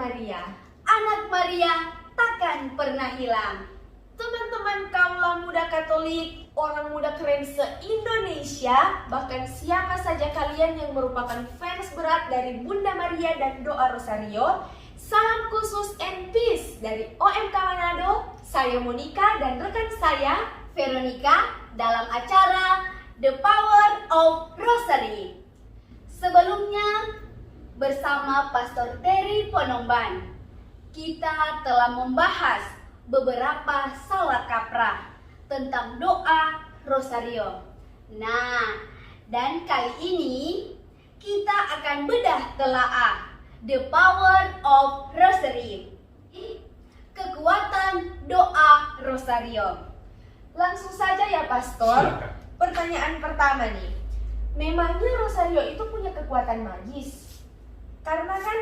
Maria. Anak Maria takkan pernah hilang. Teman-teman kaula muda Katolik, orang muda keren se-Indonesia, bahkan siapa saja kalian yang merupakan fans berat dari Bunda Maria dan doa Rosario, salam khusus and peace dari OMK Manado, saya Monica dan rekan saya Veronica dalam acara The Power of Rosary. Sebelumnya, bersama Pastor Terry Ponomban, kita telah membahas beberapa salah kaprah tentang doa Rosario. Nah, dan kali ini kita akan bedah telaah The Power of Rosary, kekuatan doa Rosario. Langsung saja ya Pastor. Silakan. Pertanyaan pertama nih, memangnya Rosario itu punya kekuatan magis? Karena kan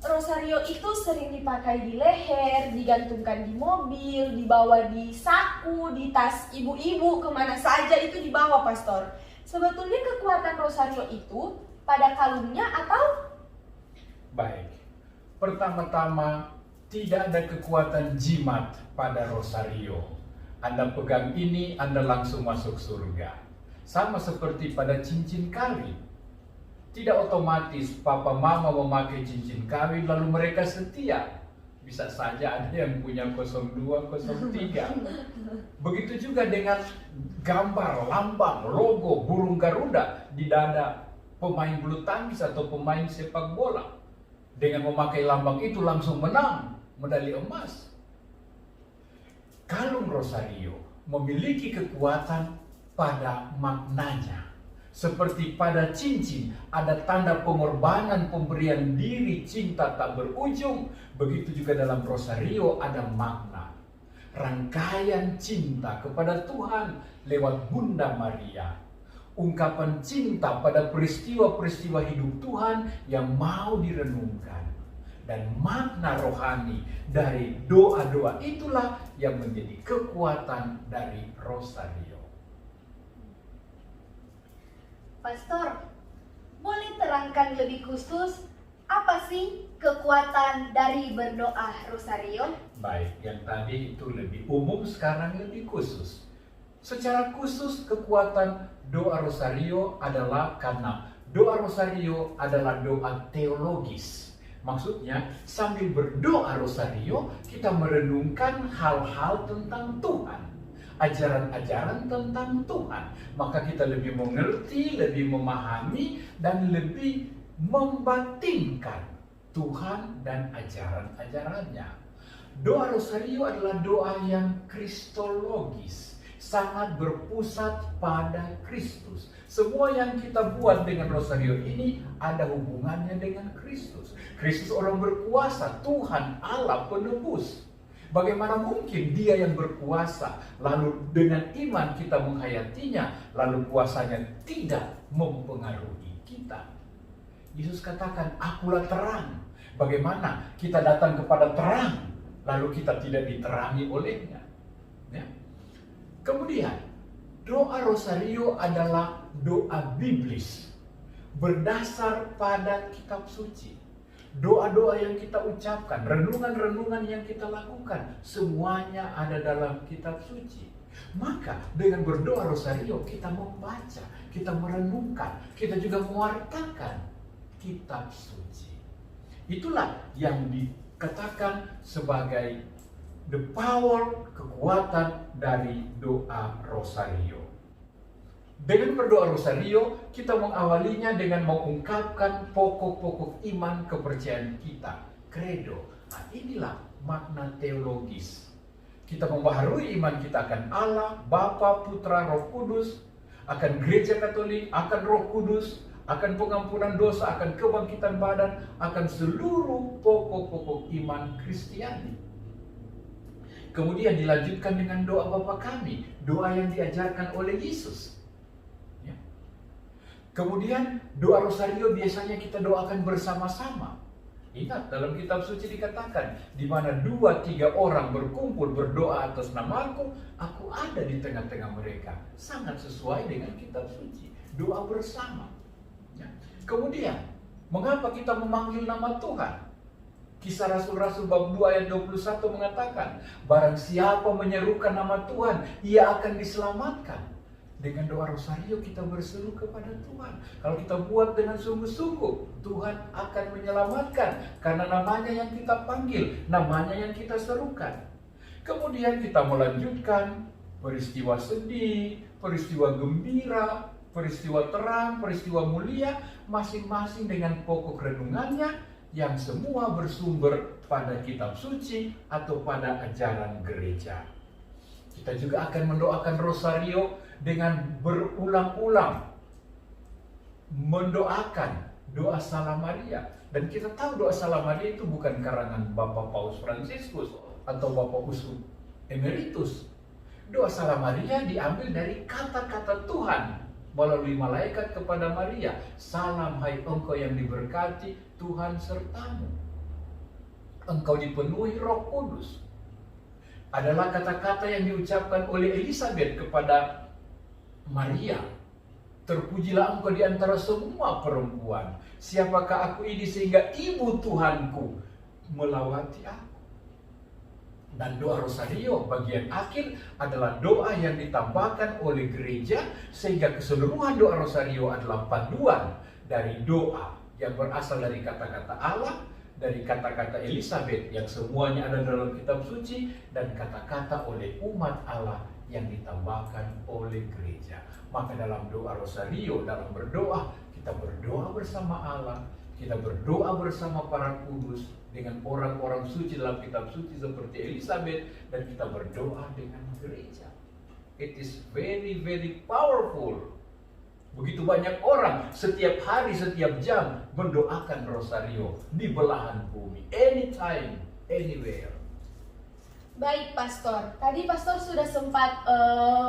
Rosario itu sering dipakai di leher, digantungkan di mobil, dibawa di saku, di tas ibu-ibu, kemana saja itu dibawa Pastor. Sebetulnya kekuatan Rosario itu pada kalungnya atau? Baik, pertama-tama tidak ada kekuatan jimat pada Rosario. Anda pegang ini, Anda langsung masuk surga. Sama seperti pada cincin kawin. Tidak otomatis papa mama memakai cincin kawin lalu mereka setia. Bisa saja ada yang punya 02, 03. Begitu juga dengan gambar, lambang, logo burung Garuda di dada pemain bulu tangkis atau pemain sepak bola. Dengan memakai lambang itu langsung menang medali emas. Kalung Rosario memiliki kekuatan pada maknanya. Seperti pada cincin ada tanda pengorbanan pemberian diri, cinta tak berujung. Begitu juga dalam Rosario ada makna rangkaian cinta kepada Tuhan lewat Bunda Maria. Ungkapan cinta pada peristiwa-peristiwa hidup Tuhan yang mau direnungkan. Dan makna rohani dari doa-doa itulah yang menjadi kekuatan dari Rosario. Pastor, boleh terangkan lebih khusus apa sih kekuatan dari berdoa Rosario? Baik, yang tadi itu lebih umum, sekarang lebih khusus. Secara khusus kekuatan doa Rosario adalah karena doa Rosario adalah doa teologis. Maksudnya sambil berdoa Rosario kita merenungkan hal-hal tentang Tuhan. Ajaran-ajaran tentang Tuhan, maka kita lebih mengerti, lebih memahami, dan lebih membatinkan Tuhan dan ajaran-ajarannya. Doa Rosario adalah doa yang kristologis, sangat berpusat pada Kristus. Semua yang kita buat dengan Rosario ini ada hubungannya dengan Kristus. Kristus orang berkuasa, Tuhan Allah penebus. Bagaimana mungkin dia yang berkuasa, lalu dengan iman kita menghayatinya, lalu kuasanya tidak mempengaruhi kita. Yesus katakan, akulah terang. Bagaimana kita datang kepada terang, lalu kita tidak diterangi olehnya. Ya. Kemudian, doa Rosario adalah doa biblis, berdasar pada kitab suci. Doa-doa yang kita ucapkan, renungan-renungan yang kita lakukan, semuanya ada dalam kitab suci. Maka dengan berdoa Rosario kita membaca, kita merenungkan, kita juga mewartakan kitab suci. Itulah yang dikatakan sebagai the power, kekuatan dari doa Rosario. Dengan berdoa Rosario, kita mengawalinya dengan mengungkapkan pokok-pokok iman kepercayaan kita, credo. Nah, inilah makna teologis. Kita membaharui iman kita akan Allah, Bapa, Putra, Roh Kudus, akan Gereja Katolik, akan Roh Kudus, akan pengampunan dosa, akan kebangkitan badan, akan seluruh pokok-pokok iman Kristiani. Kemudian dilanjutkan dengan doa Bapa kami, doa yang diajarkan oleh Yesus. Kemudian doa Rosario biasanya kita doakan bersama-sama. Ingat, dalam kitab suci dikatakan, di mana 2-3 orang berkumpul berdoa atas namaku, aku ada di tengah-tengah mereka. Sangat sesuai dengan kitab suci. Doa bersama. Ya. Kemudian, mengapa kita memanggil nama Tuhan? Kisah Rasul-Rasul bab 2 ayat 21 mengatakan, barang siapa menyerukan nama Tuhan, ia akan diselamatkan. Dengan doa rosario kita berseru kepada Tuhan. Kalau kita buat dengan sungguh-sungguh, Tuhan akan menyelamatkan. Karena namanya yang kita panggil, namanya yang kita serukan. Kemudian kita melanjutkan peristiwa sedih, peristiwa gembira, peristiwa terang, peristiwa mulia, masing-masing dengan pokok renungannya, yang semua bersumber pada kitab suci atau pada ajaran gereja. Kita juga akan mendoakan rosario dengan berulang-ulang mendoakan doa Salam Maria. Dan kita tahu doa Salam Maria itu bukan karangan Bapak Paus Fransiskus atau Bapak Uskup Emeritus. Doa Salam Maria diambil dari kata-kata Tuhan melalui malaikat kepada Maria. Salam hai engkau yang diberkati, Tuhan sertamu. Engkau dipenuhi Roh Kudus. Adalah kata-kata yang diucapkan oleh Elizabeth kepada Maria. Terpujilah engkau di antara semua perempuan. Siapakah aku ini sehingga ibu Tuhanku melawati aku? Dan doa rosario bagian akhir adalah doa yang ditambahkan oleh gereja, sehingga keseluruhan doa rosario adalah paduan dari doa yang berasal dari kata-kata Allah, dari kata-kata Elizabeth yang semuanya ada dalam kitab suci, dan kata-kata oleh umat Allah yang ditambahkan oleh gereja. Maka dalam doa rosario, dalam berdoa, kita berdoa bersama Allah, kita berdoa bersama para kudus, dengan orang-orang suci dalam kitab suci seperti Elizabeth, dan kita berdoa dengan gereja. It is very, very powerful. Begitu banyak orang setiap hari, setiap jam mendoakan rosario di belahan bumi. Anytime, anywhere. Baik Pastor, tadi Pastor sudah sempat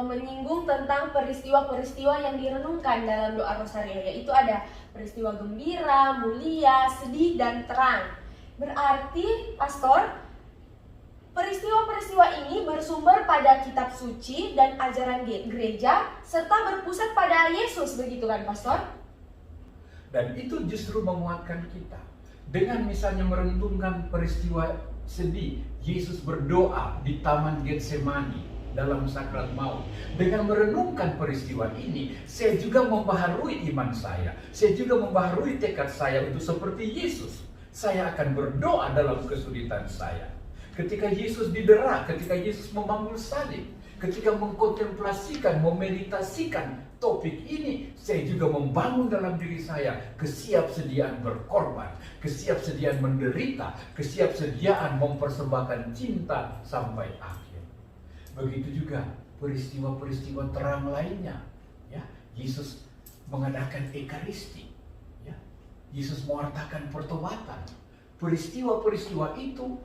menyinggung tentang peristiwa-peristiwa yang direnungkan dalam doa rosario, yaitu ada peristiwa gembira, mulia, sedih, dan terang. Berarti Pastor, peristiwa-peristiwa ini bersumber pada kitab suci dan ajaran gereja, serta berpusat pada Yesus, begitu kan Pastor? Dan itu justru menguatkan kita. Dengan misalnya merenungkan peristiwa sedih, Yesus berdoa di Taman Getsemani dalam sakrat maut. Dengan merenungkan peristiwa ini, saya juga membaharui iman saya. Saya juga membaharui tekad saya untuk seperti Yesus. Saya akan berdoa dalam kesulitan saya. Ketika Yesus didera, ketika Yesus memanggul salib, ketika mengkontemplasikan, memeditasikan topik ini, saya juga membangun dalam diri saya kesiapsediaan berkorban, kesiapsediaan menderita, kesiapsediaan mempersembahkan cinta sampai akhir. Begitu juga peristiwa-peristiwa terang lainnya. Ya, Yesus mengadakan Ekaristi. Yesus mewartakan pertobatan. Peristiwa-peristiwa itu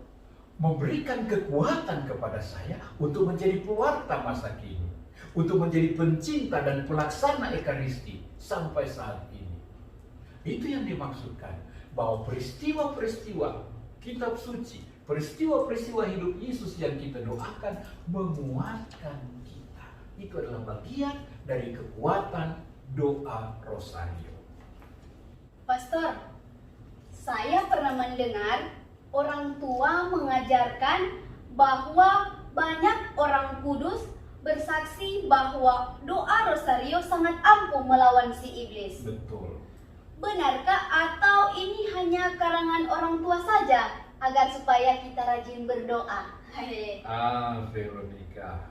memberikan kekuatan kepada saya untuk menjadi pewarta masa kini, untuk menjadi pencinta dan pelaksana Ekaristi sampai saat ini. Itu yang dimaksudkan, bahwa peristiwa-peristiwa kitab suci, peristiwa-peristiwa hidup Yesus yang kita doakan menguatkan kita. Itu adalah bagian dari kekuatan doa rosario. Pastor, saya pernah mendengar orang tua mengajarkan bahwa banyak orang kudus bersaksi bahwa doa rosario sangat ampuh melawan si iblis. Betul. Benarkah atau ini hanya karangan orang tua saja agar supaya kita rajin berdoa? Veronica,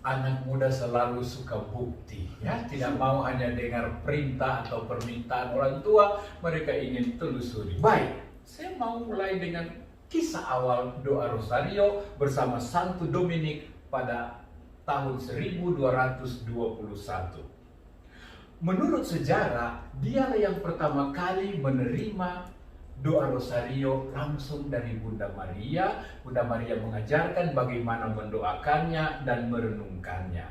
anak muda selalu suka bukti, ya, tidak mau hanya dengar perintah atau permintaan orang tua, mereka ingin telusuri. Baik, saya mau mulai dengan kisah awal doa rosario bersama Santo Dominik pada tahun 1221. Menurut sejarah, dialah yang pertama kali menerima doa rosario langsung dari Bunda Maria. Bunda Maria mengajarkan bagaimana mendoakannya dan merenungkannya.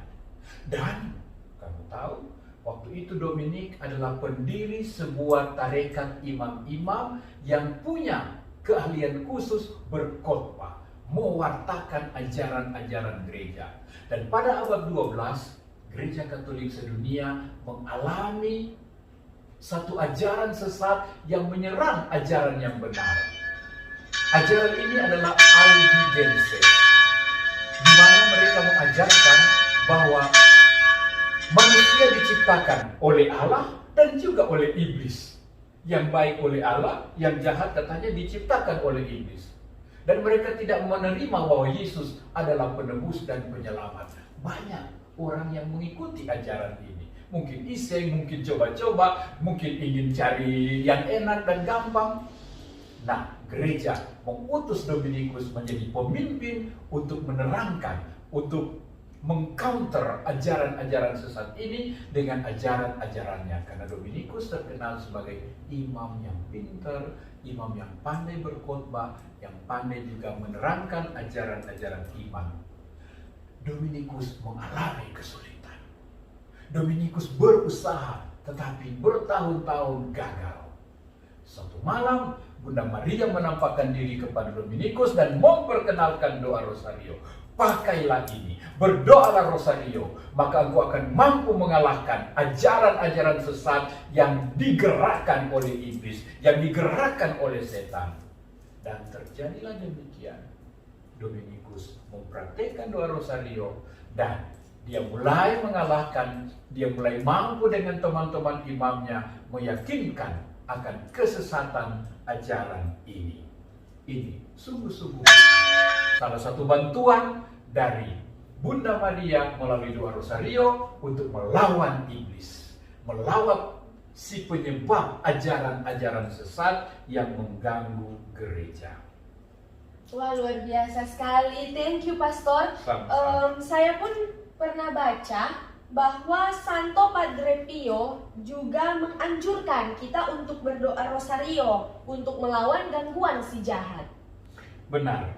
Dan kamu tahu, waktu itu Dominik adalah pendiri sebuah tarekat imam-imam yang punya keahlian khusus berkhotbah, mewartakan ajaran-ajaran gereja. Dan pada abad 12, Gereja Katolik sedunia mengalami satu ajaran sesat yang menyerang ajaran yang benar. Ajaran ini adalah Albigenses, di mana mereka mengajarkan bahwa manusia diciptakan oleh Allah dan juga oleh iblis. Yang baik oleh Allah, yang jahat katanya diciptakan oleh iblis. Dan mereka tidak menerima bahwa Yesus adalah penebus dan penyelamat. Banyak orang yang mengikuti ajaran ini. Mungkin iseng, mungkin coba-coba, mungkin ingin cari yang enak dan gampang. Nah, gereja mengutus Dominikus menjadi pemimpin untuk menerangkan, untuk mengcounter ajaran-ajaran sesat ini dengan ajaran-ajarannya. Karena Dominikus terkenal sebagai imam yang pintar, imam yang pandai berkhotbah, yang pandai juga menerangkan ajaran-ajaran iman. Dominikus mengalami kesulitan. Dominikus berusaha, tetapi bertahun-tahun gagal. Suatu malam, Bunda Maria menampakkan diri kepada Dominikus dan memperkenalkan doa Rosario. Pakailah ini, berdoalah Rosario, maka engkau akan mampu mengalahkan ajaran-ajaran sesat yang digerakkan oleh iblis, yang digerakkan oleh setan. Dan terjadilah demikian. Dominikus mempraktikkan doa Rosario dan dia mulai mengalahkan, dia mulai mampu dengan teman-teman imamnya meyakinkan akan kesesatan ajaran ini. Ini sungguh-sungguh salah satu bantuan dari Bunda Maria melalui doa Rosario untuk melawan iblis, melawan si penyebab ajaran-ajaran sesat yang mengganggu gereja. Wah, luar biasa sekali. Thank you, Pastor. Sama-sama. Saya pun pernah baca bahwa Santo Padre Pio juga menganjurkan kita untuk berdoa Rosario untuk melawan gangguan si jahat. Benar,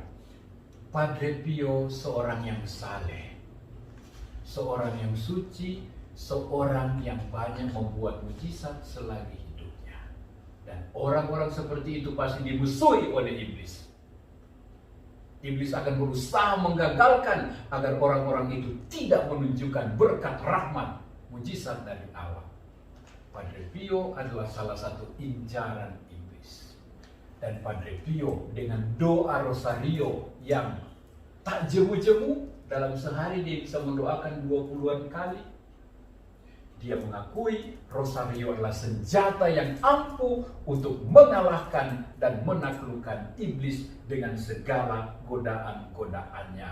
Padre Pio seorang yang saleh, seorang yang suci, seorang yang banyak membuat mujizat selagi hidupnya. Dan orang-orang seperti itu pasti dimusuhi oleh iblis. Iblis akan berusaha menggagalkan agar orang-orang itu tidak menunjukkan berkat rahmat, mujizat dari Allah. Padre Pio adalah salah satu incaran iblis. Dan Padre Pio dengan doa Rosario yang tak jemu-jemu, dalam sehari dia bisa mendoakan 20-an kali. Dia mengakui Rosario adalah senjata yang ampuh untuk mengalahkan dan menaklukkan iblis dengan segala godaan-godaannya.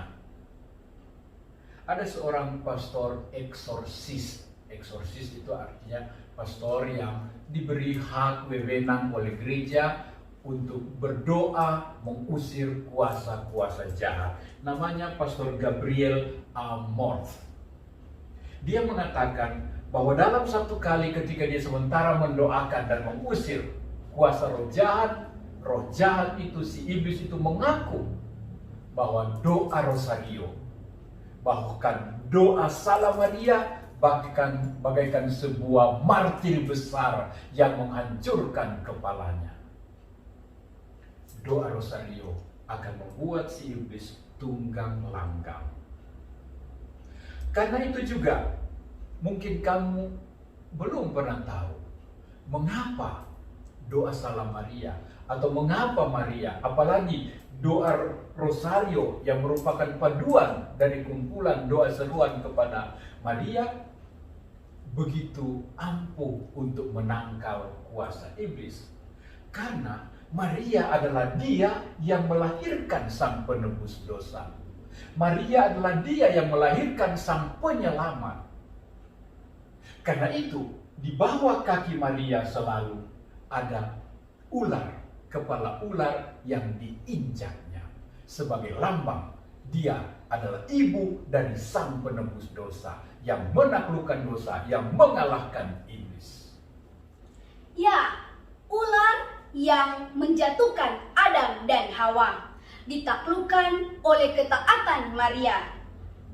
Ada seorang pastor eksorsis. Eksorsis itu artinya pastor yang diberi hak wewenang oleh gereja untuk berdoa mengusir kuasa-kuasa jahat. Namanya Pastor Gabriel Amorth. Dia mengatakan bahwa dalam satu kali ketika dia sementara mendoakan dan mengusir kuasa roh jahat itu, si iblis itu mengaku bahwa doa Rosario, bahkan doa Salam Maria, bahkan bagaikan sebuah martir besar yang menghancurkan kepalanya. Doa Rosario akan membuat si iblis tunggang langgang. Karena itu juga mungkin kamu belum pernah tahu mengapa doa Salam Maria atau mengapa Maria, apalagi doa Rosario yang merupakan paduan dari kumpulan doa seruan kepada Maria begitu ampuh untuk menangkal kuasa iblis. Karena Maria adalah dia yang melahirkan sang penebus dosa. Maria adalah dia yang melahirkan sang penyelamat. Karena itu, di bawah kaki Maria selalu ada ular, kepala ular yang diinjaknya. Sebagai lambang, dia adalah ibu dari sang penebus dosa, yang menaklukkan dosa, yang mengalahkan iblis. Ya, ular yang menjatuhkan Adam dan Hawa ditaklukkan oleh ketaatan Maria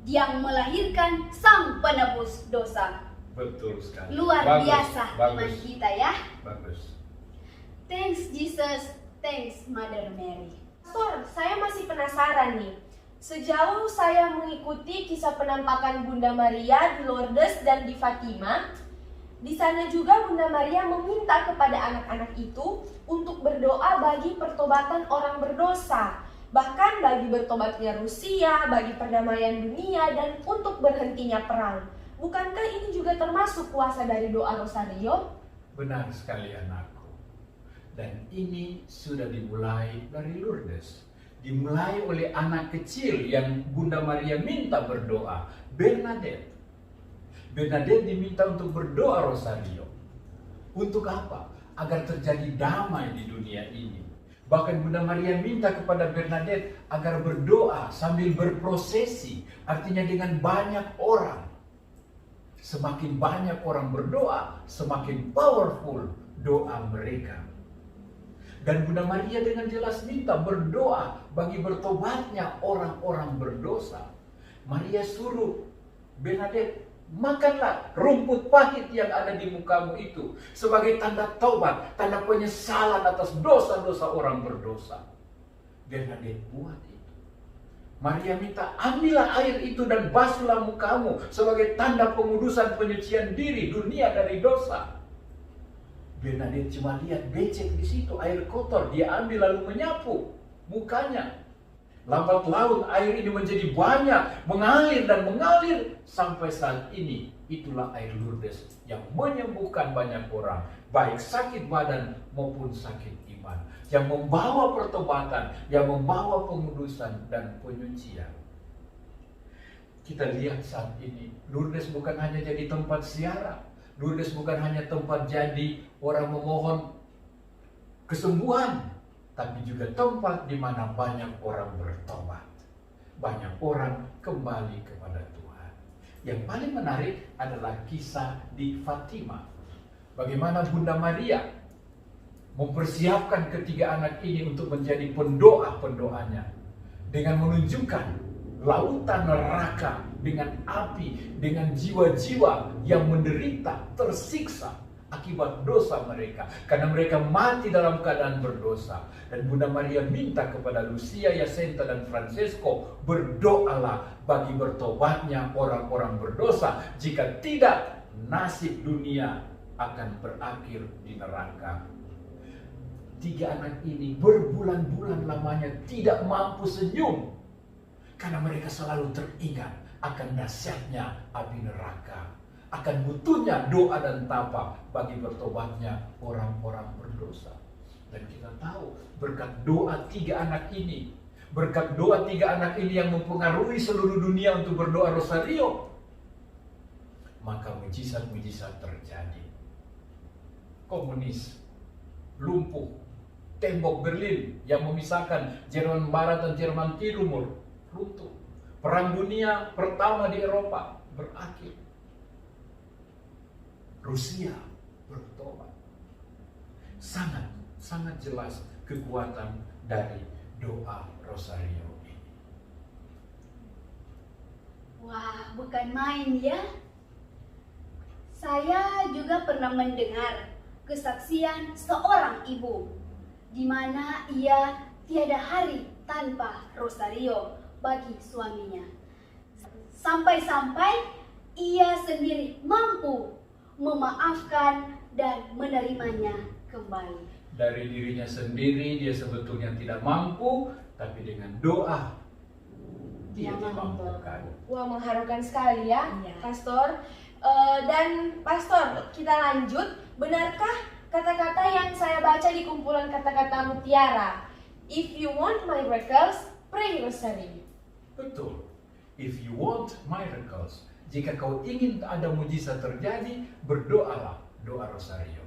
yang melahirkan sang penebus dosa. Betul sekali. Luar biasa iman bagus, kita ya. bagus. Thanks Jesus, thanks Mother Mary. Pastor, saya masih penasaran nih. Sejauh saya mengikuti kisah penampakan Bunda Maria di Lourdes dan di Fatima, Di sana juga Bunda Maria meminta kepada anak-anak itu untuk berdoa bagi pertobatan orang berdosa, bahkan bagi bertobatnya Rusia, bagi perdamaian dunia, dan untuk berhentinya perang. Bukankah ini juga termasuk kuasa dari doa Rosario? Benar sekali anakku. Dan ini sudah dimulai dari Lourdes. Dimulai oleh anak kecil yang Bunda Maria minta berdoa, Bernadette. Bernadette diminta untuk berdoa Rosario. Untuk apa? Agar terjadi damai di dunia ini. Bahkan Bunda Maria minta kepada Bernadette agar berdoa sambil berprosesi, artinya dengan banyak orang. Semakin banyak orang berdoa, semakin powerful doa mereka. Dan Bunda Maria dengan jelas minta berdoa bagi bertobatnya orang-orang berdosa. Maria suruh Bernadette, makanlah rumput pahit yang ada di mukamu itu sebagai tanda taubat, tanda penyesalan atas dosa-dosa orang berdosa. Bernadette buat itu. Maria minta, ambillah air itu dan basuhlah mukamu sebagai tanda pengudusan penyucian diri dunia dari dosa. Bernadette cuma lihat becek di situ, air kotor, dia ambil lalu menyapu mukanya. Lambat laun air ini menjadi banyak, mengalir dan mengalir sampai saat ini. Itulah air Lourdes yang menyembuhkan banyak orang, baik sakit badan maupun sakit iman, yang membawa pertobatan, yang membawa pengudusan dan penyucian. Kita lihat saat ini, Lourdes bukan hanya jadi tempat ziarah, Lourdes bukan hanya tempat jadi orang memohon kesembuhan, tapi juga tempat di mana banyak orang bertobat, banyak orang kembali kepada Tuhan. Yang paling menarik adalah kisah di Fatima. Bagaimana Bunda Maria mempersiapkan ketiga anak ini untuk menjadi pendoa-pendoanya dengan menunjukkan lautan neraka dengan api, dengan jiwa-jiwa yang menderita, tersiksa akibat dosa mereka, karena mereka mati dalam keadaan berdosa. Dan Bunda Maria minta kepada Lucia, Jacinta, dan Francesco, berdoalah bagi bertobatnya orang-orang berdosa, jika tidak nasib dunia akan berakhir di neraka. Tiga anak ini berbulan-bulan lamanya tidak mampu senyum, karena mereka selalu teringat akan dahsyatnya api neraka, akan butuhnya doa dan tapa bagi bertobatnya orang-orang berdosa. Dan kita tahu berkat doa tiga anak ini, berkat doa tiga anak ini yang mempengaruhi seluruh dunia untuk berdoa Rosario, maka mujizat-mujizat terjadi. Komunis lumpuh, tembok Berlin yang memisahkan Jerman Barat dan Jerman Timur runtuh. Perang dunia pertama di Eropa berakhir. Rusia bertobat. Sangat jelas kekuatan dari doa Rosario ini. Wah, bukan main ya. Saya juga pernah mendengar kesaksian seorang ibu, di mana ia tiada hari tanpa Rosario bagi suaminya. Sampai-sampai ia sendiri mampu memaafkan dan menerimanya kembali. Dari dirinya sendiri dia sebetulnya tidak mampu, tapi dengan doa dia dimampukan. Wah, mengharukan sekali ya, Iya. Pastor. Dan Pastor, kita lanjut. Benarkah kata-kata yang saya baca di kumpulan kata-kata mutiara? If you want miracles, pray Rosary. Betul. If you want miracles, jika kau ingin ada mujizat terjadi, berdoalah doa Rosario.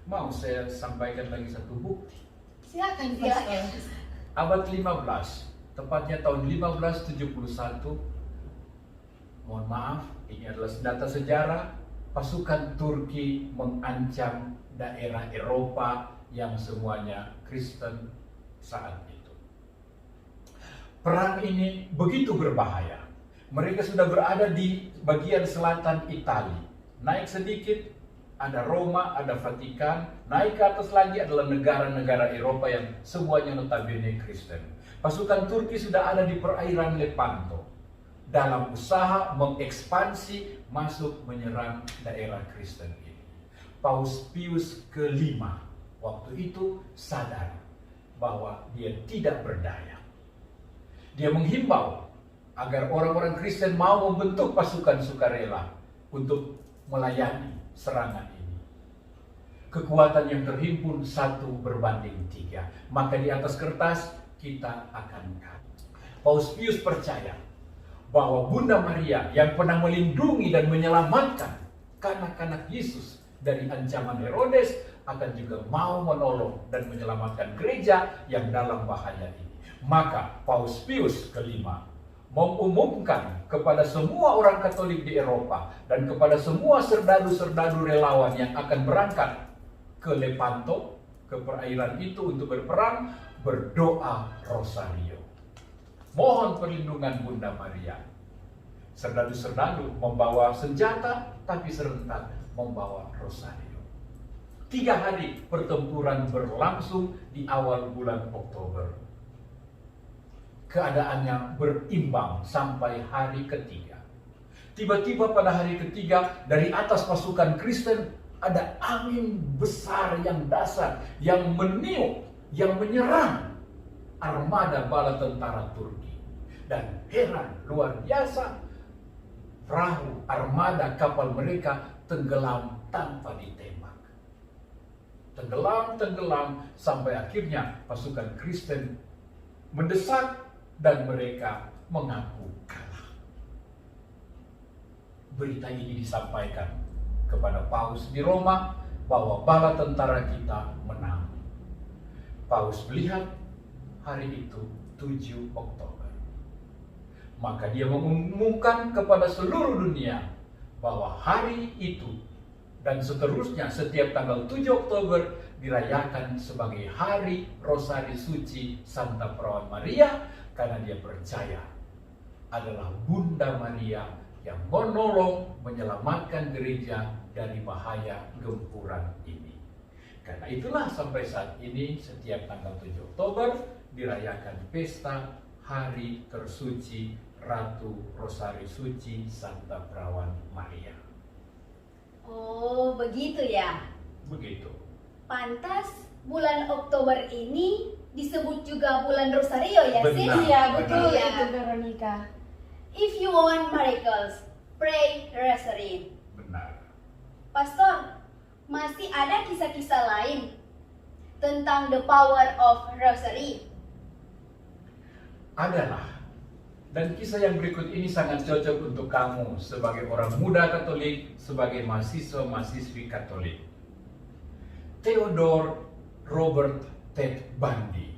Mau saya sampaikan lagi satu bukti. Silakan, Silakan. Pastor. Abad 15, tepatnya tahun 1571. Mohon maaf, ini adalah data sejarah. Pasukan Turki mengancam daerah Eropa yang semuanya Kristen saat itu. Perang ini begitu berbahaya. Mereka sudah berada di bagian selatan Italia. Naik sedikit, ada Roma, ada Vatikan. Naik ke atas lagi adalah negara-negara Eropa yang semuanya notabene Kristen. Pasukan Turki sudah ada di perairan Lepanto, dalam usaha mengekspansi masuk menyerang daerah Kristen ini. Paus Pius kelima waktu itu sadar bahwa dia tidak berdaya. Dia menghimbau agar orang-orang Kristen mau membentuk pasukan sukarela untuk melayani serangan ini. Kekuatan yang terhimpun 1:3. Maka di atas kertas kita akan kalah. Paus Pius percaya bahwa Bunda Maria yang pernah melindungi dan menyelamatkan kanak-kanak Yesus dari ancaman Herodes akan juga mau menolong dan menyelamatkan gereja yang dalam bahaya ini. Maka Paus Pius kelima mengumumkan kepada semua orang Katolik di Eropa dan kepada semua serdadu-serdadu relawan yang akan berangkat ke Lepanto, ke perairan itu untuk berperang, berdoa rosario. Mohon perlindungan Bunda Maria. Serdadu-serdadu membawa senjata tapi serentak membawa rosario. 3 hari pertempuran berlangsung di awal bulan Oktober. Keadaannya berimbang sampai hari ketiga. Tiba-tiba pada hari ketiga dari atas pasukan Kristen ada angin besar yang dahsyat yang meniup, yang menyerang armada bala tentara Turki. Dan heran luar biasa, perahu armada kapal mereka tenggelam tanpa ditembak. Tenggelam sampai akhirnya pasukan Kristen mendesak dan mereka mengaku kalah. Berita ini disampaikan kepada Paus di Roma bahwa bala tentara kita menang. Paus melihat hari itu 7 Oktober. Maka dia mengumumkan kepada seluruh dunia bahwa hari itu dan seterusnya setiap tanggal 7 Oktober dirayakan sebagai Hari Rosari Suci Santa Perawan Maria, karena dia percaya adalah Bunda Maria yang menolong menyelamatkan gereja dari bahaya gempuran ini. Karena itulah sampai saat ini setiap tanggal 7 Oktober dirayakan pesta Hari Tersuci Ratu Rosari Suci Santa Perawan Maria. Oh, begitu ya. Begitu. Pantas bulan Oktober ini disebut juga bulan Rosario ya, Sis? Benar. Iya, betul Iya. itu Veronica. If you want miracles, pray Rosary. Benar. Pastor, masih ada kisah-kisah lain tentang the power of Rosary? Adalah. Dan kisah yang berikut ini sangat cocok untuk kamu sebagai orang muda Katolik, sebagai mahasiswa-mahasiswi Katolik. Theodore Robert Ted Bundy,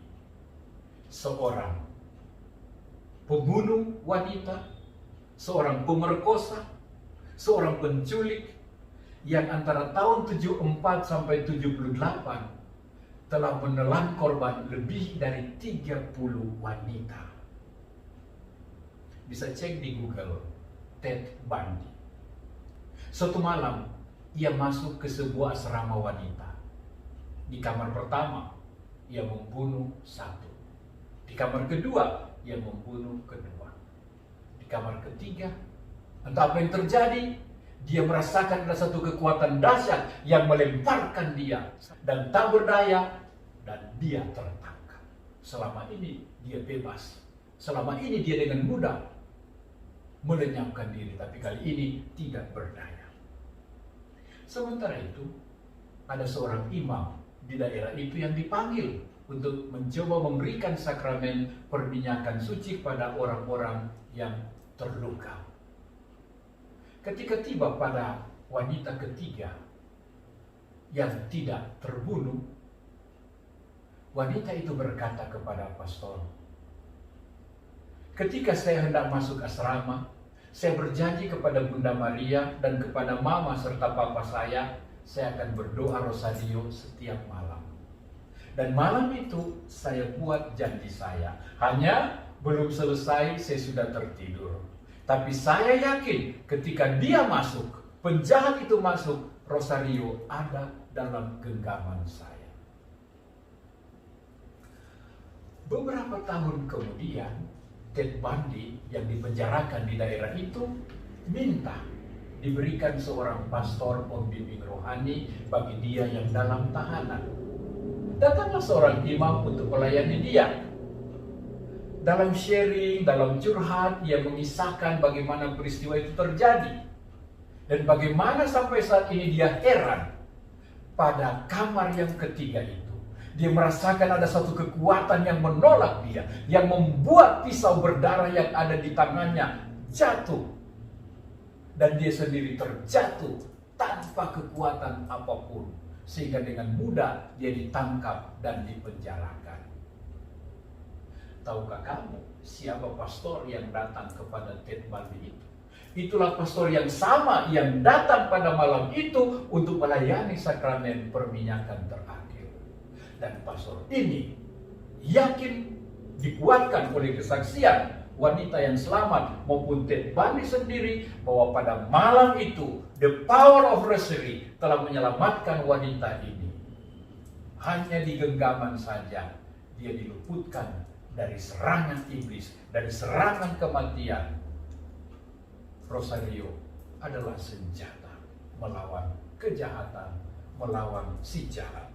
seorang pembunuh wanita, seorang pemerkosa, seorang penculik yang antara tahun 74 sampai 78 telah menelan korban lebih dari 30 wanita. Bisa cek di Google, Ted Bundy. Suatu malam, ia masuk ke sebuah asrama wanita. Di kamar pertama, ia membunuh 1. Di kamar kedua, ia membunuh kedua. Di kamar ketiga, entah apa yang terjadi, dia merasakan ada satu kekuatan dahsyat yang melemparkan dia dan tak berdaya, dan dia tertangkap. Selama ini dia bebas. Selama ini dia dengan mudah melenyapkan diri, tapi kali ini tidak berdaya. Sementara itu, ada seorang imam di daerah itu yang dipanggil untuk mencoba memberikan sakramen perminyakan suci pada orang-orang yang terluka. Ketika tiba pada wanita ketiga yang tidak terbunuh, wanita itu berkata kepada pastor, "Ketika saya hendak masuk asrama, saya berjanji kepada Bunda Maria dan kepada mama serta papa saya akan berdoa rosario setiap malam. Dan malam itu saya buat janji saya. Hanya belum selesai saya sudah tertidur. Tapi saya yakin ketika dia masuk, penjahat itu masuk, rosario ada dalam genggaman saya." Beberapa tahun kemudian, Ted Bundy yang dipenjarakan di daerah itu minta diberikan seorang pastor pembimbing rohani bagi dia yang dalam tahanan. Datanglah seorang imam untuk melayani dia. Dalam sharing, dalam curhat, ia mengisahkan bagaimana peristiwa itu terjadi. Dan bagaimana sampai saat ini dia heran pada kamar yang ketiga itu. Dia merasakan ada satu kekuatan yang menolak dia, yang membuat pisau berdarah yang ada di tangannya jatuh. Dan dia sendiri terjatuh tanpa kekuatan apapun. Sehingga dengan mudah dia ditangkap dan dipenjarakan. Tahukah kamu siapa pastor yang datang kepada Ted Bundy itu? Itulah pastor yang sama yang datang pada malam itu untuk melayani sakramen perminyakan terakhir. Dan pastor ini yakin dikuatkan oleh kesaksian wanita yang selamat maupun Ted Bundy sendiri bahwa pada malam itu the power of rosary telah menyelamatkan wanita ini. Hanya di genggaman saja dia diluputkan dari serangan iblis, dari serangan kematian. Rosario adalah senjata melawan kejahatan, melawan si jahat.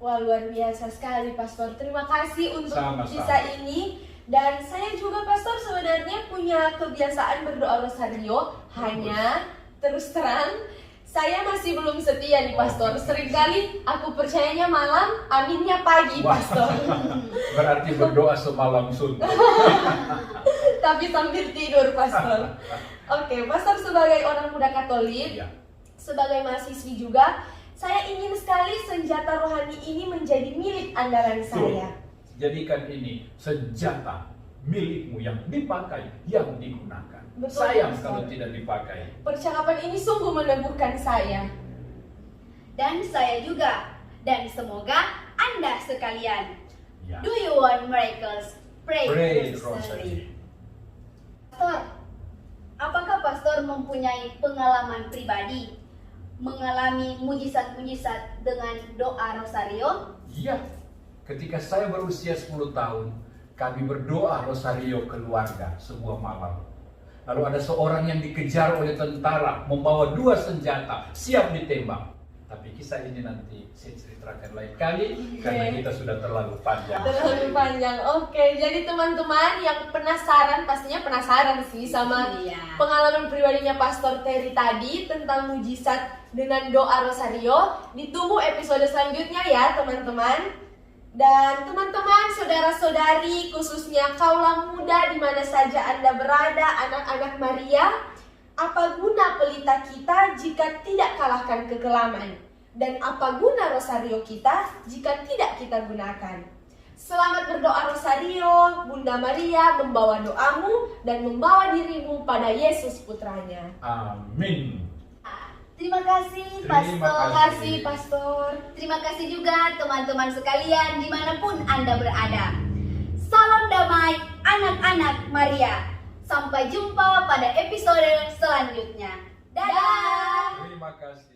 Wah, luar biasa sekali Pastor. Terima kasih untuk Sama-sama. kisah ini. Dan saya juga Pastor sebenarnya punya kebiasaan berdoa rosario. Hanya terus terang saya masih belum setia nih Pastor. Seringkali aku percayanya malam, aminnya pagi Wah. Pastor. Berarti berdoa semalam suntuk. Tapi sambil tidur Pastor. Oke, Pastor sebagai orang muda Katolik, Ya. sebagai mahasiswi juga, saya ingin sekali senjata rohani ini menjadi milik andalan saya. Jadikan ini senjata milikmu yang dipakai, yang digunakan. Betul, Sayang Pastor. kalau tidak dipakai. Percakapan ini sungguh meneguhkan saya. Dan saya juga. Dan semoga Anda sekalian. Ya. Do you want miracles? Pray, Pray rosary. rosary. Pastor, apakah Pastor mempunyai pengalaman pribadi mengalami mujizat-mujizat dengan doa rosario? Iya. Ketika saya berusia 10 tahun, kami berdoa rosario keluarga sebuah malam. Lalu ada seorang yang dikejar oleh tentara membawa 2 senjata siap ditembak. Tapi kisah ini nanti saya ceritakan lain kali karena kita sudah terlalu panjang. Terlalu panjang. Oke, jadi teman-teman yang penasaran, pastinya penasaran sih sama Iya. pengalaman pribadinya Pastor Terry tadi tentang mujizat dengan doa rosario. Ditunggu episode selanjutnya ya teman-teman. Dan teman-teman, saudara-saudari, khususnya kaula muda di mana saja Anda berada, anak-anak Maria, apa guna pelita kita jika tidak kalahkan kekelaman? Dan apa guna rosario kita jika tidak kita gunakan? Selamat berdoa rosario, Bunda Maria membawa doamu dan membawa dirimu pada Yesus putranya. Amin. Terima kasih Terima Pastor. Terima kasih Pastor. Terima kasih juga teman-teman sekalian dimanapun Anda berada. Salam damai anak-anak Maria. Sampai jumpa pada episode selanjutnya. Dadah. Terima kasih.